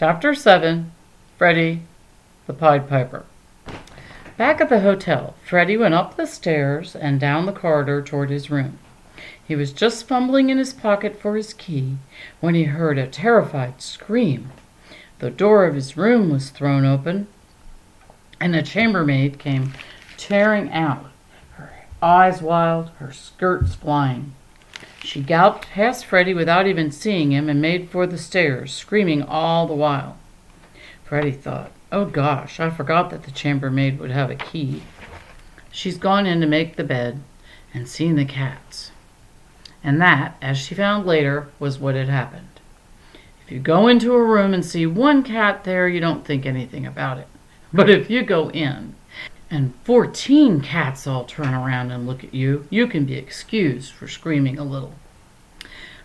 Chapter 7. Freddy the Pied Piper. Back at the hotel, Freddy went up the stairs and down the corridor toward his room. He was just fumbling in his pocket for his key when he heard a terrified scream. The door of his room was thrown open, and a chambermaid came tearing out, her eyes wild, her skirts flying. She galloped past Freddy without even seeing him and made for the stairs, screaming all the while. Freddy thought, "Oh gosh, I forgot that the chambermaid would have a key. She's gone in to make the bed and seen the cats." And that, as she found later, was what had happened. If you go into a room and see one cat there, you don't think anything about it. But if you go in and 14 cats all turn around and look at you, you can be excused for screaming a little.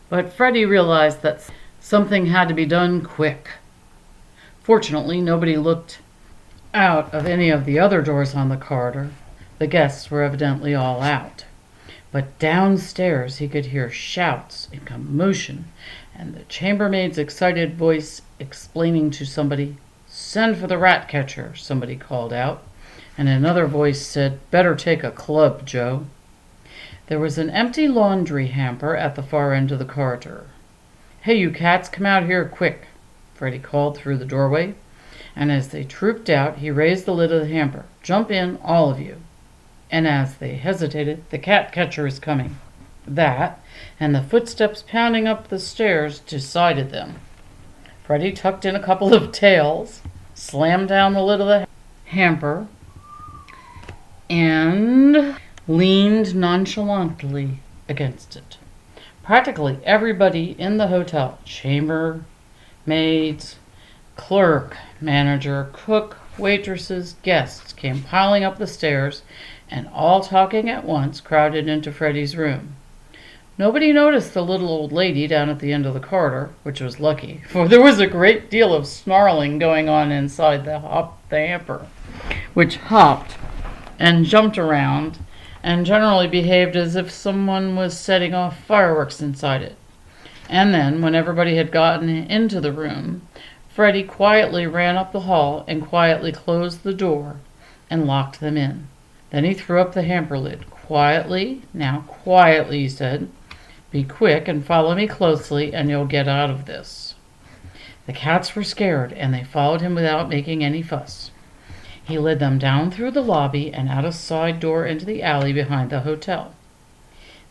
But Freddy realized that something had to be done quick. Fortunately, nobody looked out of any of the other doors on the corridor. The guests were evidently all out. But downstairs he could hear shouts and commotion, and the chambermaid's excited voice explaining to somebody. "Send for the rat catcher," somebody called out, and another voice said, "Better take a club, Joe." There was an empty laundry hamper at the far end of the corridor. "Hey, you cats, come out here quick," Freddy called through the doorway, and as they trooped out, he raised the lid of the hamper. "Jump in, all of you." And as they hesitated, "The cat catcher is coming." That, and the footsteps pounding up the stairs, decided them. Freddy tucked in a couple of tails, slammed down the lid of the hamper, and leaned nonchalantly against it. Practically everybody in the hotel, chambermaids, clerk, manager, cook, waitresses, guests, came piling up the stairs, and all talking at once crowded into Freddy's room. Nobody noticed the little old lady down at the end of the corridor, which was lucky, for there was a great deal of snarling going on inside the hamper, which hopped and jumped around and generally behaved as if someone was setting off fireworks inside it. And then, when everybody had gotten into the room, Freddy quietly ran up the hall and quietly closed the door and locked them in. Then he threw up the hamper lid. "Quietly, now quietly," he said. "Be quick and follow me closely, and you'll get out of this." The cats were scared, and they followed him without making any fuss. He led them down through the lobby and out a side door into the alley behind the hotel.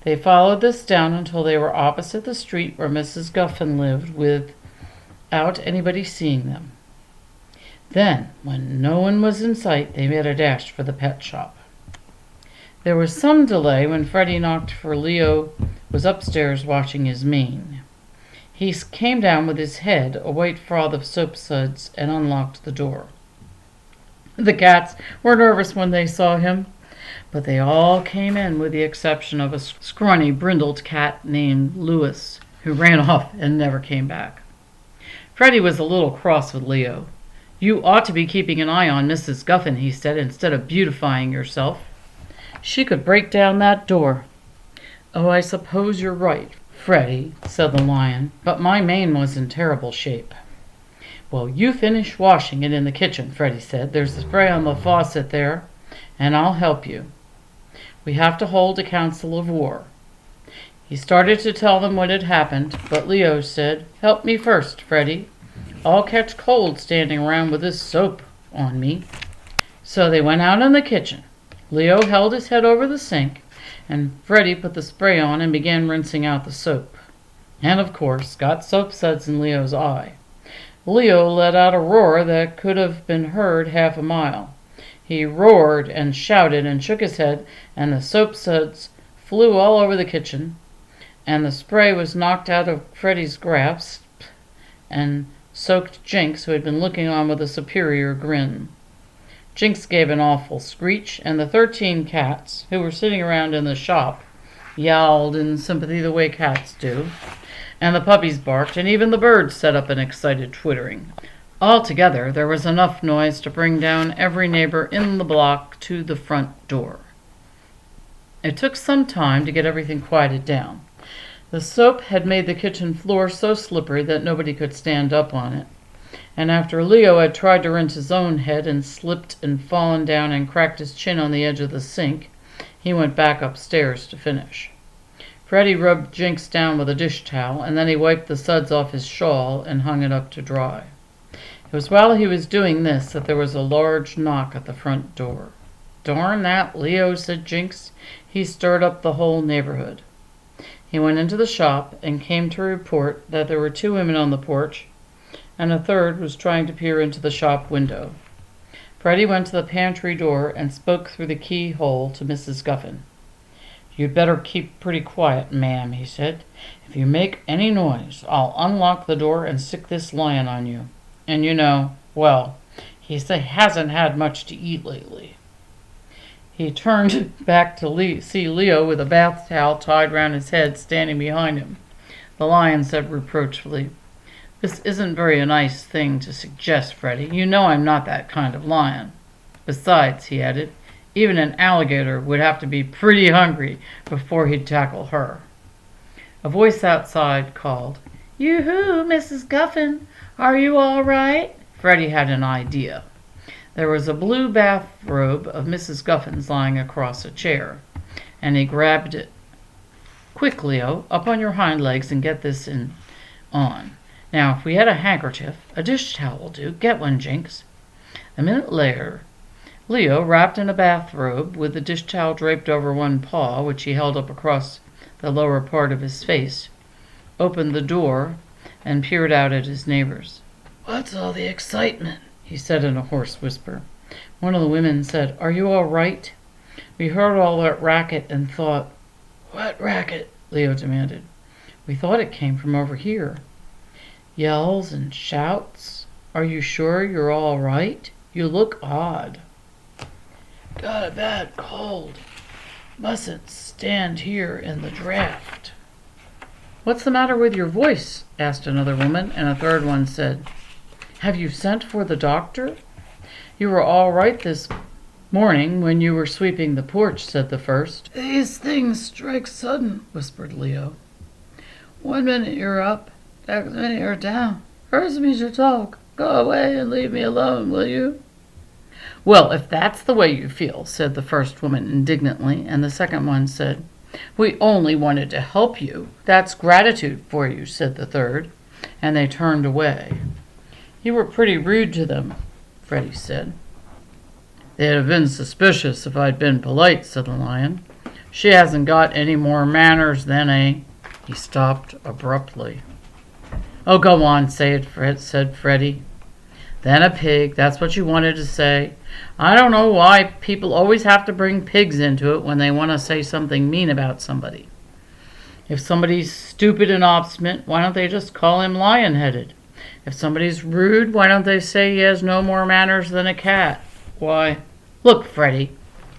They followed this down until they were opposite the street where Mrs. Guffin lived, without anybody seeing them. Then, when no one was in sight, they made a dash for the pet shop. There was some delay when Freddy knocked, for Leo was upstairs washing his mane. He came down with his head a white froth of soap suds and unlocked the door. The cats were nervous when they saw him, but they all came in with the exception of a scrawny, brindled cat named Louis, who ran off and never came back. Freddy was a little cross with Leo. "You ought to be keeping an eye on Mrs. Guffin," he said, "instead of beautifying yourself. She could break down that door." "Oh, I suppose you're right, Freddy," said the lion, "but my mane was in terrible shape." "Well, you finish washing it in the kitchen," Freddy said. "There's a spray on the faucet there, and I'll help you. We have to hold a council of war." He started to tell them what had happened, but Leo said, "Help me first, Freddy. I'll catch cold standing around with this soap on me." So they went out in the kitchen. Leo held his head over the sink, and Freddy put the spray on and began rinsing out the soap. And, of course, got soap suds in Leo's eye. Leo let out a roar that could have been heard half a mile. He roared and shouted and shook his head, and the soap suds flew all over the kitchen, and the spray was knocked out of Freddy's grasp and soaked Jinx, who had been looking on with a superior grin. Jinx gave an awful screech, and the 13 cats, who were sitting around in the shop, yowled in sympathy the way cats do, and the puppies barked, and even the birds set up an excited twittering. Altogether, there was enough noise to bring down every neighbor in the block to the front door. It took some time to get everything quieted down. The soap had made the kitchen floor so slippery that nobody could stand up on it, And after Leo had tried to rinse his own head and slipped and fallen down and cracked his chin on the edge of the sink, he went back upstairs to finish. Freddy rubbed Jinx down with a dish towel, and then he wiped the suds off his shawl and hung it up to dry. It was while he was doing this that there was a large knock at the front door. "Darn that Leo," said Jinx. "He stirred up the whole neighborhood." He went into the shop and came to report that there were 2 women on the porch, and a third was trying to peer into the shop window. Freddy went to the pantry door and spoke through the keyhole to Mrs. Guffin. "You'd better keep pretty quiet, ma'am," he said. "If you make any noise, I'll unlock the door and stick this lion on you. And well, he hasn't had much to eat lately." He turned back to see Leo with a bath towel tied round his head standing behind him. The lion said reproachfully, "This isn't very a nice thing to suggest, Freddy. You know I'm not that kind of lion. Besides," he added, "even an alligator would have to be pretty hungry before he'd tackle her." A voice outside called, "Yoo-hoo, Mrs. Guffin, are you all right?" Freddy had an idea. There was a blue bathrobe of Mrs. Guffin's lying across a chair, and he grabbed it. "Quick, Leo, up on your hind legs and get this on. Now, if we had a handkerchief, a dish towel will do. Get one, Jinx." A minute later, Leo, wrapped in a bathrobe with the dish towel draped over one paw, which he held up across the lower part of his face, opened the door and peered out at his neighbors. "What's all the excitement?" he said in a hoarse whisper. One of the women said, "Are you all right? We heard all that racket and thought—" "What racket?" Leo demanded. "We thought it came from over here. Yells and shouts. Are you sure you're all right? You look odd." "Got a bad cold. Mustn't stand here in the draft." "What's the matter with your voice?" asked another woman, and a third one said, "Have you sent for the doctor?" "You were all right this morning when you were sweeping the porch," said the first. "These things strike sudden," whispered Leo. "One minute you're up, next minute you're down. Hurts me to talk. Go away and leave me alone, will you?" "Well, if that's the way you feel," said the first woman indignantly, and the second one said, "We only wanted to help you. That's gratitude for you," said the third, and they turned away. "You were pretty rude to them," Freddy said. "They'd have been suspicious if I'd been polite," said the lion. "She hasn't got any more manners than a—" He stopped abruptly. "Oh, go on, say it," said Freddy. "Then a pig, that's what you wanted to say. I don't know why people always have to bring pigs into it when they want to say something mean about somebody. If somebody's stupid and obstinate, why don't they just call him lion-headed? If somebody's rude, why don't they say he has no more manners than a cat? Why—" "Look, Freddy,"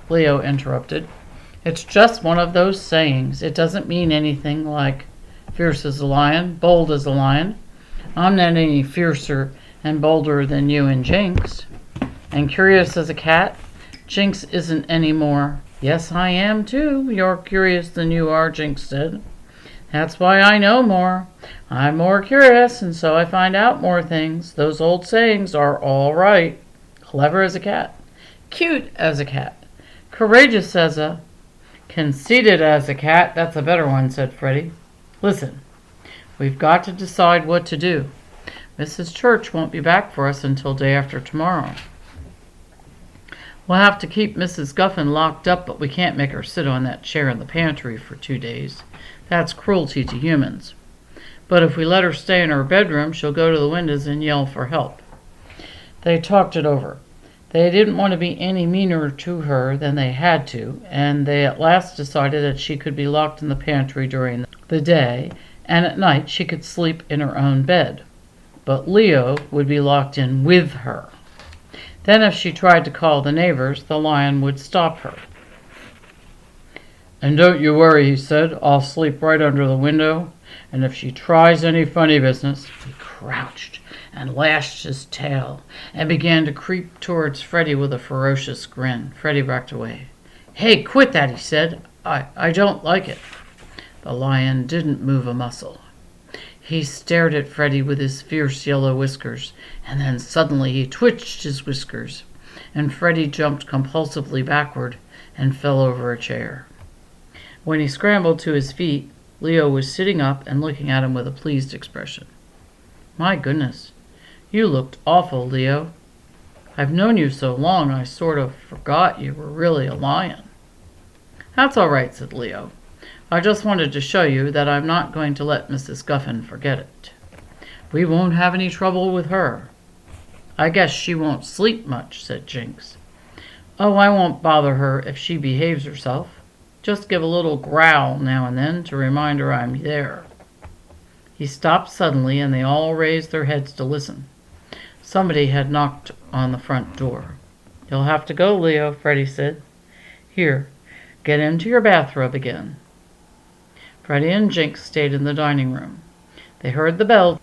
Leo interrupted. "It's just one of those sayings. It doesn't mean anything like fierce as a lion, bold as a lion. I'm not any fiercer and bolder than you and Jinx. And curious as a cat, Jinx isn't any more." "Yes, I am too. You're curious than you are," Jinx said. "That's why I know more. I'm more curious, and so I find out more things. Those old sayings are all right. Clever as a cat. Cute as a cat. Courageous as a—" "Conceited as a cat, that's a better one," said Freddy. "Listen, we've got to decide what to do. Mrs. Church won't be back for us until day after tomorrow. We'll have to keep Mrs. Guffin locked up, but we can't make her sit on that chair in the pantry for 2 days. That's cruelty to humans. But if we let her stay in her bedroom, she'll go to the windows and yell for help." They talked it over. They didn't want to be any meaner to her than they had to, and they at last decided that she could be locked in the pantry during the day, and at night she could sleep in her own bed. But Leo would be locked in with her. Then if she tried to call the neighbors, the lion would stop her. "And don't you worry," he said. "I'll sleep right under the window, and if she tries any funny business—" He crouched and lashed his tail and began to creep towards Freddy with a ferocious grin. Freddy backed away. "Hey, quit that," he said. I don't like it." The lion didn't move a muscle. He stared at Freddy with his fierce yellow whiskers, and then suddenly he twitched his whiskers, and Freddy jumped compulsively backward and fell over a chair. When he scrambled to his feet, Leo was sitting up and looking at him with a pleased expression. "My goodness, you looked awful, Leo. I've known you so long I sort of forgot you were really a lion." "That's all right," said Leo. "I just wanted to show you that I'm not going to let Mrs. Guffin forget it. We won't have any trouble with her." "I guess she won't sleep much," said Jinx. "Oh, I won't bother her if she behaves herself. Just give a little growl now and then to remind her I'm there." He stopped suddenly, and they all raised their heads to listen. Somebody had knocked on the front door. "You'll have to go, Leo," Freddy said. "Here, get into your bathrobe again." Freddy and Jinx stayed in the dining room. They heard the bell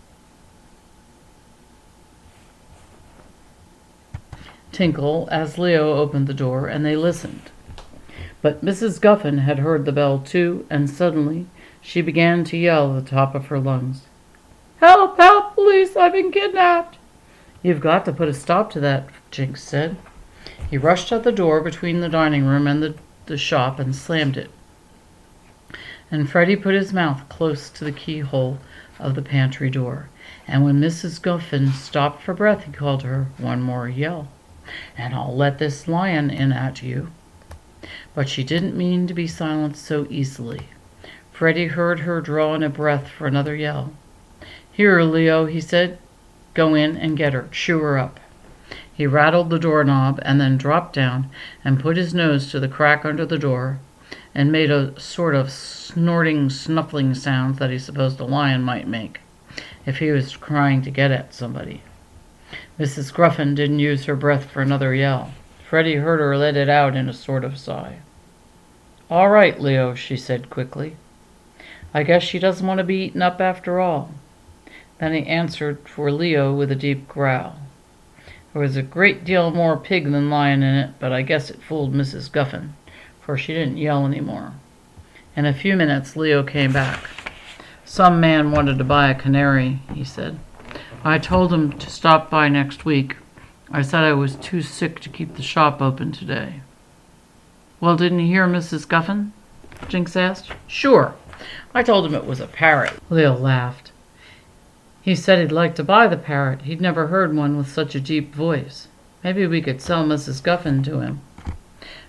tinkle as Leo opened the door, and they listened. But Mrs. Guffin had heard the bell too, and suddenly she began to yell at the top of her lungs. "Help! Help! Police! I've been kidnapped!" "You've got to put a stop to that," Jinx said. He rushed out the door between the dining room and the shop and slammed it. And Freddy put his mouth close to the keyhole of the pantry door. And when Mrs. Guffin stopped for breath, he called to her, "One more yell, and I'll let this lion in at you." But she didn't mean to be silenced so easily. Freddy heard her draw in a breath for another yell. "Here, Leo," he said. "Go in and get her. Chew her up." He rattled the doorknob and then dropped down and put his nose to the crack under the door and made a sort of snorting, snuffling sound that he supposed a lion might make if he was trying to get at somebody. Mrs. Guffin didn't use her breath for another yell. Freddy heard her let it out in a sort of sigh. "All right, Leo," she said quickly. "I guess she doesn't want to be eaten up after all." Then he answered for Leo with a deep growl. There was a great deal more pig than lion in it, but I guess it fooled Mrs. Guffin, for she didn't yell any more. In a few minutes Leo came back. "Some man wanted to buy a canary," he said. "I told him to stop by next week. I said I was too sick to keep the shop open today." "Well, didn't he hear Mrs. Guffin?" Jinx asked. "Sure. I told him it was a parrot." Leo laughed. "He said he'd like to buy the parrot. He'd never heard one with such a deep voice. Maybe we could sell Mrs. Guffin to him."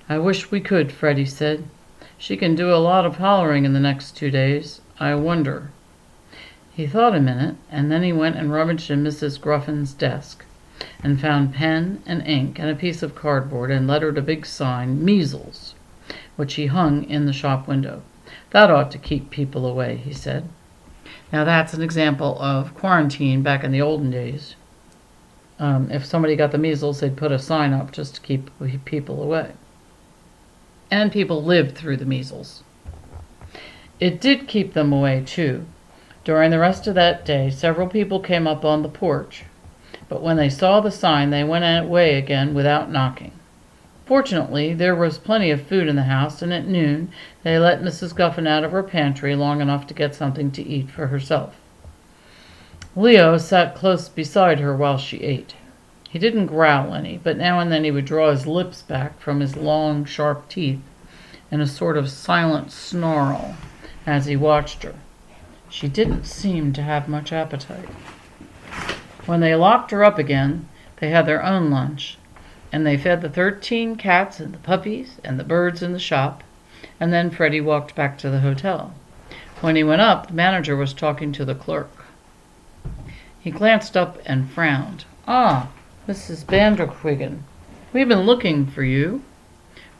"I wish we could," Freddy said. "She can do a lot of hollering in the next 2 days. I wonder." He thought a minute, and then he went and rummaged in Mrs. Guffin's desk and found pen and ink and a piece of cardboard and lettered a big sign, "Measles," which he hung in the shop window. "That ought to keep people away," he said. Now that's an example of quarantine back in the olden days. If somebody got the measles, they'd put a sign up just to keep people away. And people lived through the measles. It did keep them away, too. During the rest of that day, several people came up on the porch, but when they saw the sign, they went away again without knocking. Fortunately, there was plenty of food in the house, and at noon they let Mrs. Guffin out of her pantry long enough to get something to eat for herself. Leo sat close beside her while she ate. He didn't growl any, but now and then he would draw his lips back from his long, sharp teeth in a sort of silent snarl as he watched her. She didn't seem to have much appetite. When they locked her up again, they had their own lunch, and they fed the 13 cats and the puppies and the birds in the shop, and then Freddy walked back to the hotel. When he went up, the manager was talking to the clerk. He glanced up and frowned. "Ah, Mrs. Vanderquiggen, we've been looking for you."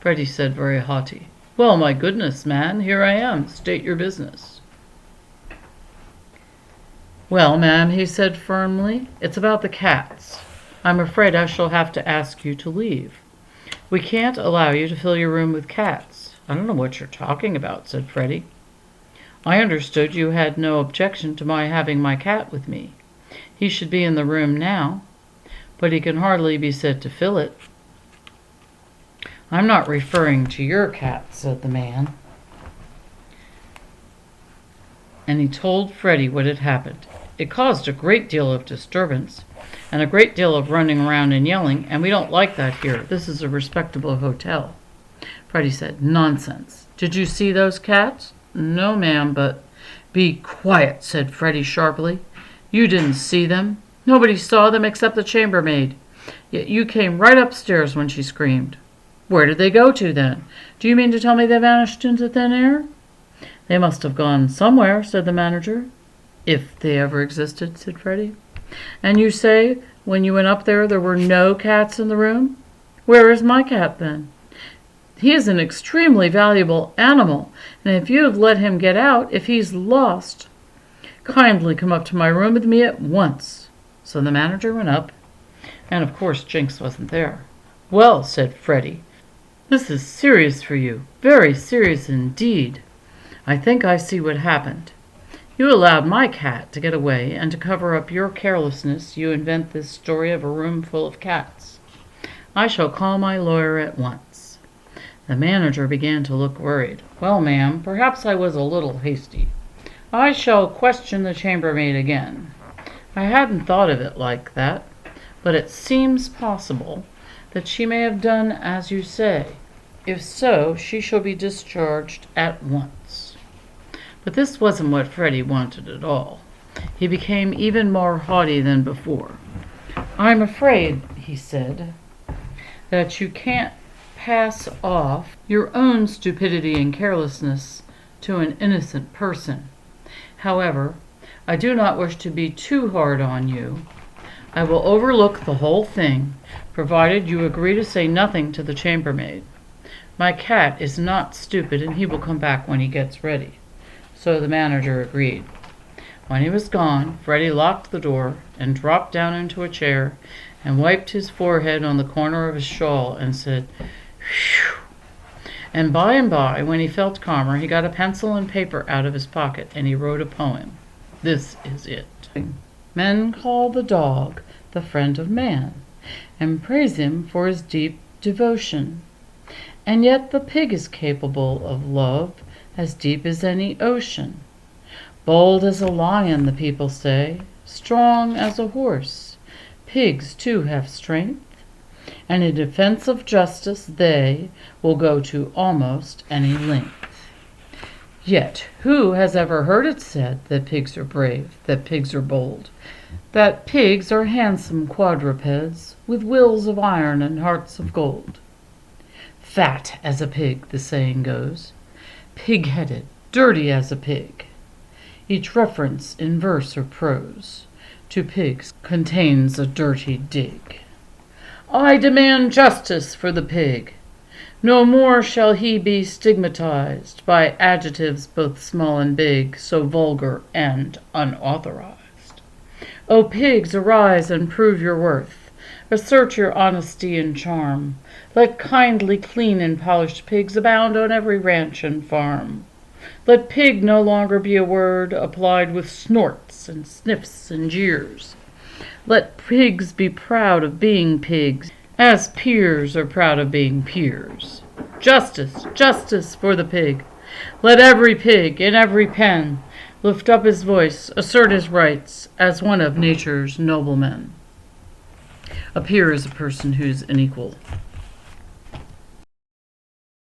Freddy said very haughty, "Well, my goodness, man, here I am. State your business." "Well, ma'am," he said firmly, "it's about the cats. I'm afraid I shall have to ask you to leave. We can't allow you to fill your room with cats." "I don't know what you're talking about," said Freddy. "I understood you had no objection to my having my cat with me. He should be in the room now, but he can hardly be said to fill it." "I'm not referring to your cat," said the man. and he told Freddy what had happened. It caused a great deal of disturbance and a great deal of running around and yelling, and we don't like that here. This is a respectable hotel. Freddy said, "Nonsense. Did you see those cats?" "No, ma'am, but—" "Be quiet," said Freddy sharply. "You didn't see them. Nobody saw them except the chambermaid. Yet you came right upstairs when she screamed." "Where did they go to, then? Do you mean to tell me they vanished into thin air?" "They must have gone somewhere," said the manager. "If they ever existed," said Freddy. "And you say, when you went up there were no cats in the room? Where is my cat, then? He is an extremely valuable animal, and if you have let him get out, if he's lost, kindly come up to my room with me at once." So the manager went up, and of course Jinx wasn't there. "Well," said Freddy, "this is serious for you, very serious indeed. I think I see what happened. You allowed my cat to get away, and to cover up your carelessness, you invent this story of a room full of cats. I shall call my lawyer at once." The manager began to look worried. "Well, ma'am, perhaps I was a little hasty. I shall question the chambermaid again. I hadn't thought of it like that, but it seems possible that she may have done as you say. If so, she shall be discharged at once." But this wasn't what Freddy wanted at all. He became even more haughty than before. "I'm afraid," he said, "that you can't pass off your own stupidity and carelessness to an innocent person. However, I do not wish to be too hard on you. I will overlook the whole thing, provided you agree to say nothing to the chambermaid. My cat is not stupid, and he will come back when he gets ready." So the manager agreed. When he was gone, Freddy locked the door and dropped down into a chair and wiped his forehead on the corner of his shawl and said, "Phew!" And by, when he felt calmer, he got a pencil and paper out of his pocket, and he wrote a poem. This is it. "Men call the dog the friend of man, and praise him for his deep devotion. And yet the pig is capable of love as deep as any ocean. Bold as a lion, the people say, strong as a horse. Pigs, too, have strength, and in defense of justice they will go to almost any length. Yet who has ever heard it said that pigs are brave, that pigs are bold, that pigs are handsome quadrupeds, with wills of iron and hearts of gold? Fat as a pig, the saying goes, pig-headed, dirty as a pig. Each reference in verse or prose to pigs contains a dirty dig. I demand justice for the pig. No more shall he be stigmatized by adjectives both small and big, so vulgar and unauthorized. O pigs, arise and prove your worth. Assert your honesty and charm. Let kindly, clean, and polished pigs abound on every ranch and farm. Let pig no longer be a word applied with snorts and sniffs and jeers. Let pigs be proud of being pigs, as peers are proud of being peers. Justice, justice for the pig. Let every pig in every pen lift up his voice, assert his rights as one of nature's noblemen. A peer is a person who's an equal.